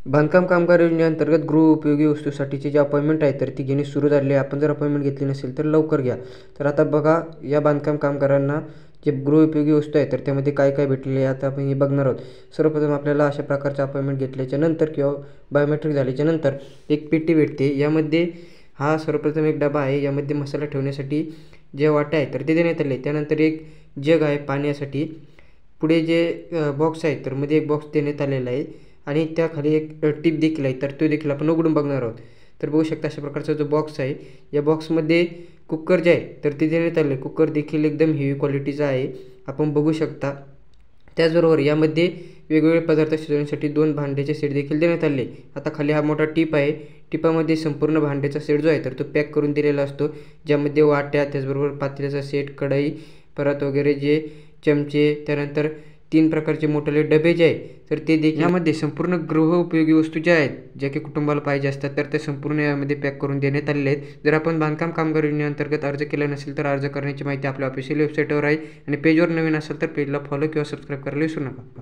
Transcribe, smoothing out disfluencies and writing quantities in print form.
बांधकाम कामगार योजनेअंतर्गत गृहोपयोगी वस्तूसाठीची जी अपॉइंटमेंट आहे तर ती घेणे सुरू झाली आहे. आपण जर अपॉइंटमेंट घेतली नसेल तर लवकर घ्या. तर आता बघा या बांधकाम कामगारांना जे गृहोपयोगी वस्तू आहे तर त्यामध्ये काय काय भेटलेले आहे आता आपण हे बघणार आहोत. सर्वप्रथम आपल्याला अशा प्रकारचं अपॉइंटमेंट घेतल्याच्या नंतर किंवा बायोमेट्रिक झाल्याच्या नंतर एक पेटी भेटते. यामध्ये हा सर्वप्रथम एक डबा आहे. यामध्ये मसाला ठेवण्यासाठी जे वाट्या आहे तर ते देण्यात आले. त्यानंतर एक जग आहे पाण्यासाठी. पुढे जे बॉक्स आहे तर मध्ये एक बॉक्स देण्यात आलेला आहे आणि त्याखाली एक टीप देखील आहे तर तो देखील आपण उघडून बघणार आहोत. तर बघू शकता अशा प्रकारचा जो बॉक्स आहे या बॉक्समध्ये कुकर जे आहे तर ते देण्यात आले. कुकर देखील एकदम हेवी क्वालिटीचा आहे, आपण बघू शकता. त्याचबरोबर यामध्ये वेगवेगळे पदार्थ शिजवण्यासाठी 2 भांड्याचे सेट देखील देण्यात आले. आता खाली हा मोठा टीप आहे. टिपामध्ये संपूर्ण भांड्याचा सेट जो आहे तर तो पॅक करून दिलेला असतो, ज्यामध्ये वाट्या, त्याचबरोबर पातेल्याचा सेट, कढई, परत वगैरे जे चमचे, त्यानंतर 3 प्रकारचे मोठे डबे जे आहे तर ते देखील यामध्ये संपूर्ण गृहोपयोगी वस्तू ज्या आहेत, ज्या की कुटुंबाला पाहिजे असतात तर ते संपूर्ण यामध्ये पॅक करून देण्यात आलेले आहेत. जर आपण बांधकाम कामगार योजनेअंतर्गत अर्ज केला नसेल तर अर्ज करण्याची माहिती आपल्या ऑफिशियल वेबसाईटवर आहे आणि पेजवर नवीन असेल तर पेजला फॉलो किंवा सबस्क्राईब करायला विसरू नका.